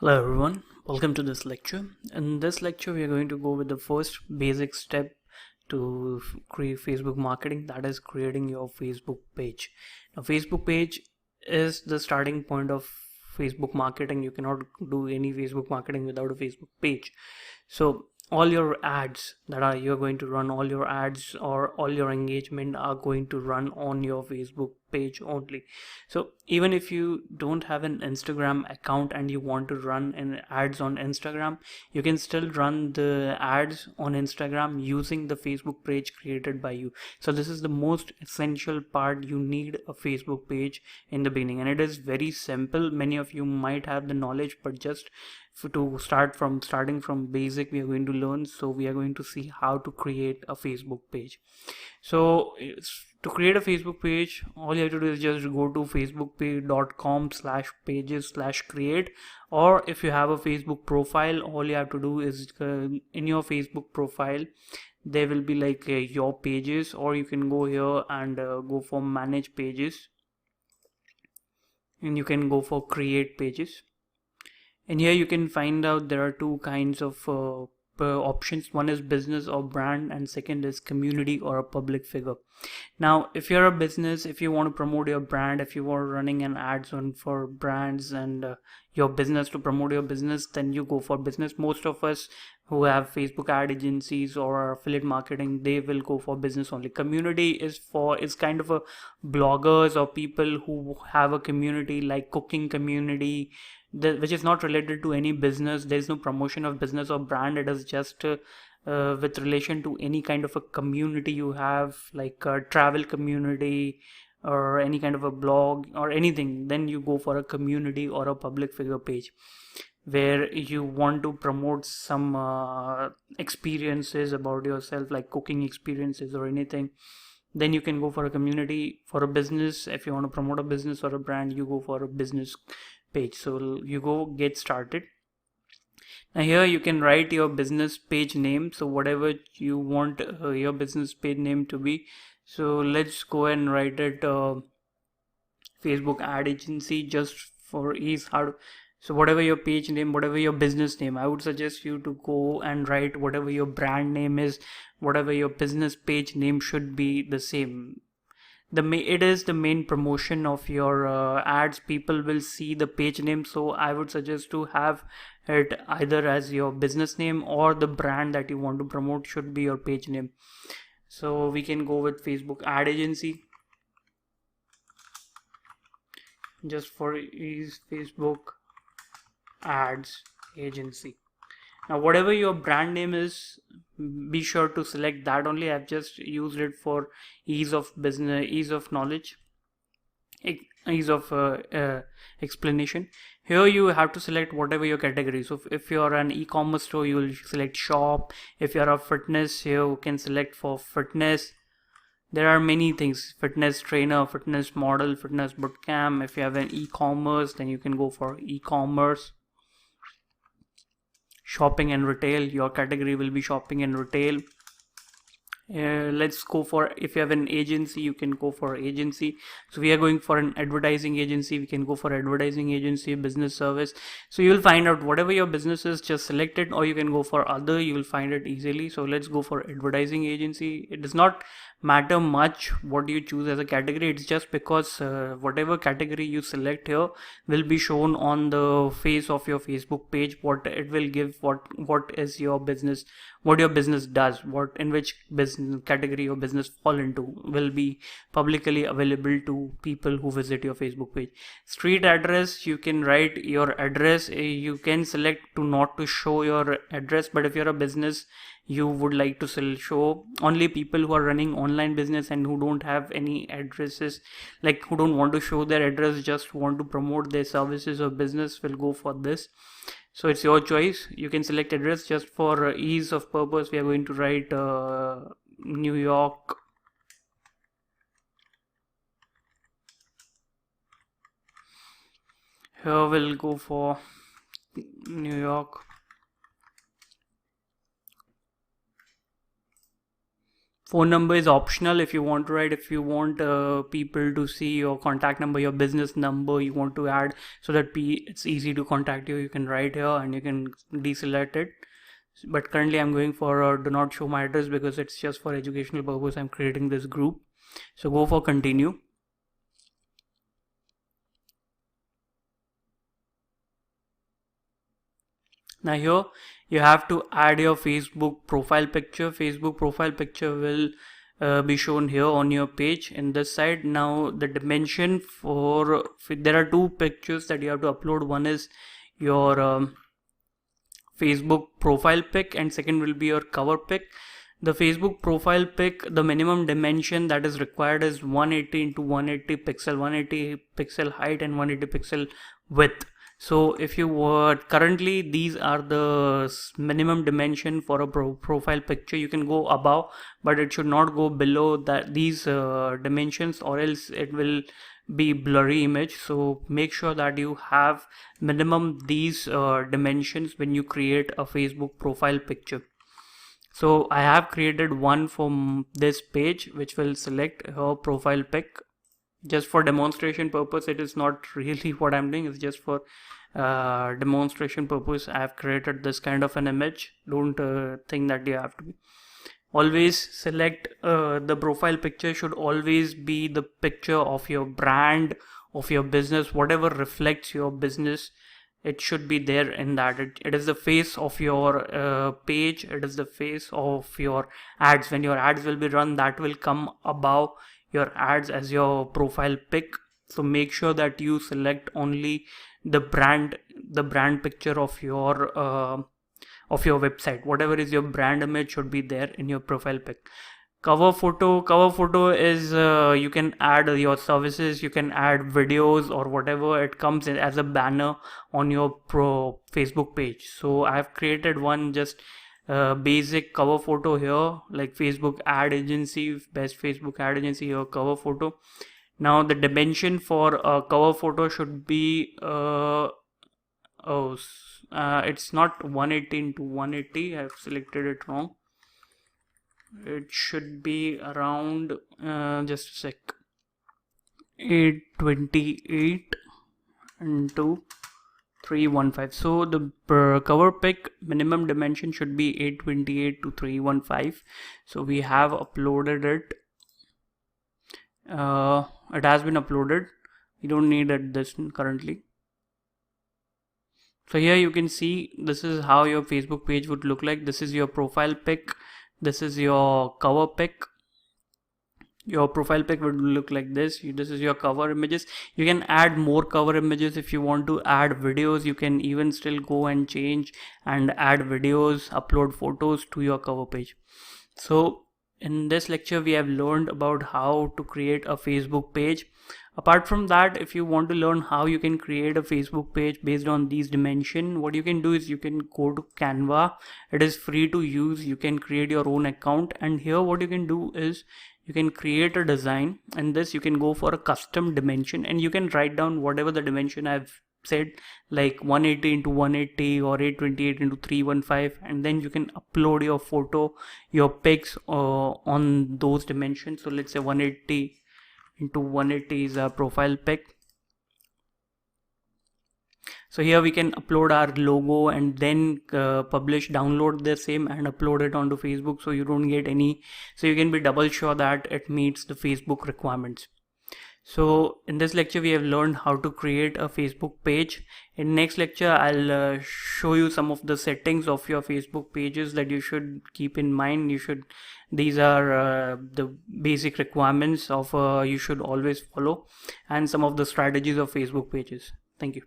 Hello everyone, welcome to this lecture. In this lecture, we are going to go with the first basic step to create Facebook marketing, that is creating your Facebook page. Now, Facebook page is the starting point of Facebook marketing. You cannot do any Facebook marketing without a Facebook page. So all your ads that are you're going to run, all your ads or all your engagement are going to run on your Facebook page only. So even if you don't have an Instagram account and you want to run an ads on Instagram, you can still run the ads on Instagram using the Facebook page created by you. So this is the most essential part. You need a Facebook page in the beginning, and it is very simple. Many of you might have the knowledge, but just to starting from basic, we are going to learn. So we are going to see how to create a Facebook page. So to create a Facebook page, all you have to do is just go to facebook.com/pages/create, or if you have a Facebook profile, all you have to do is in your Facebook profile there will be like your pages, or you can go here and go for manage pages, and you can go for create pages. And here you can find out there are two kinds of options. One is business or brand, and second is community or a public figure. Now if you're a business, if you want to promote your brand, if you are running an ads on for brands and your business, to promote your business, then you go for business. Most of us who have Facebook ad agencies or affiliate marketing, they will go for business only. Community is kind of a bloggers or people who have a community, like cooking community, which is not related to any business. There is no promotion of business or brand. It is just with relation to any kind of a community you have, like a travel community or any kind of a blog or anything. Then you go for a community or a public figure page where you want to promote some experiences about yourself, like cooking experiences or anything. Then you can go for a community. For a business, if you want to promote a business or a brand, you go for a business page. So you go get started. Now here you can write your business page name, so whatever you want your business page name to be. So let's go and write it Facebook ad agency, just for ease. So whatever your page name, whatever your business name, I would suggest you to go and write whatever your brand name is, whatever your business page name should be the same. It is the main promotion of your ads. People will see the page name, so I would suggest to have it either as your business name or the brand that you want to promote should be your page name. So we can go with Facebook ad agency, just for ease, Facebook ads agency. Now whatever your brand name is, be sure to select that only. I've just used it for ease of business, ease of knowledge, ease of explanation. Here you have to select whatever your category. So if you're an e-commerce store, you will select shop. If you're a fitness, you can select for fitness. There are many things: fitness trainer, fitness model, fitness bootcamp. If you have an e-commerce, then you can go for e-commerce. Shopping and retail, your category will be shopping and retail. Let's go for, if you have an agency, you can go for agency. So we are going for an advertising agency, we can go for advertising agency, business service. So you will find out whatever your business is, just select it, or you can go for other, you will find it easily. So let's go for advertising agency. It does not matter much what you choose as a category. It's just because whatever category you select here will be shown on the face of your Facebook page. What it will give, what is your business, what your business does, what in which business category your business fall into, will be publicly available to people who visit your Facebook page. Street address, you can write your address. You can select to not to show your address, but if you're a business, you would like to show only people who are running online business and who don't have any addresses, like who don't want to show their address, just want to promote their services or business, will go for this. So it's your choice. You can select address. Just for ease of purpose, we are going to write New York. Here we'll go for New York. Phone number is optional if you want to write. If you want people to see your contact number, your business number you want to add, so that it's easy to contact you, you can write here and you can deselect it. But currently I'm going for do not show my address because it's just for educational purpose. I'm creating this group. So go for continue. Now here you have to add your Facebook profile picture. Facebook profile picture will be shown here on your page in this side. Now the dimension for there are two pictures that you have to upload. One is your Facebook profile pic and second will be your cover pic. The Facebook profile pic, the minimum dimension that is required is 180 into 180 pixel, 180 pixel height and 180 pixel width. So if you were currently, these are the minimum dimension for a profile picture. You can go above, but it should not go below these dimensions, or else it will be blurry image. So make sure that you have minimum these dimensions when you create a Facebook profile picture. So I have created one from this page, which will select her profile pic. Just for demonstration purpose, it is not really what I'm doing, it's just for demonstration purpose. I have created this kind of an image. Don't think that you have to be. Always select the profile picture should always be the picture of your brand, of your business, whatever reflects your business. It should be there in that. It is the face of your page. It is the face of your ads. When your ads will be run, that will come above your ads as your profile pic. So make sure that you select only the brand picture of your website. Whatever is your brand image should be there in your profile pic. Cover photo is you can add your services, you can add videos or whatever. It comes in as a banner on your Facebook page. So I have created one just basic cover photo here, like Facebook ad agency, best Facebook ad agency here, cover photo. Now the dimension for a cover photo should be it's not 180 into 180. I have selected it wrong. It should be around just a sec, 828 into 315. So the cover pic minimum dimension should be 828 to 315. So we have uploaded it. It has been uploaded. You don't need it this currently. So here you can see this is how your Facebook page would look like. This is your profile pic. This is your cover pic. Your profile pic would look like this. This is your cover images. You can add more cover images. If you want to add videos, you can even still go and change and add videos, upload photos to your cover page. So in this lecture, we have learned about how to create a Facebook page. Apart from that, if you want to learn how you can create a Facebook page based on these dimensions, what you can do is you can go to Canva. It is free to use. You can create your own account, and here what you can do is you can create a design, and this you can go for a custom dimension, and you can write down whatever the dimension I've said, like 180 into 180 or 828 into 315, and then you can upload your photo, your pics on those dimensions. So let's say 180 into 180 is our profile pic. So here we can upload our logo and then download the same and upload it onto Facebook, so you don't get any, so you can be double sure that it meets the Facebook requirements. So in this lecture we have learned how to create a Facebook page. In next lecture I'll show you some of the settings of your Facebook pages that you should keep in mind. These are the basic requirements of you should always follow, and some of the strategies of Facebook pages. Thank you.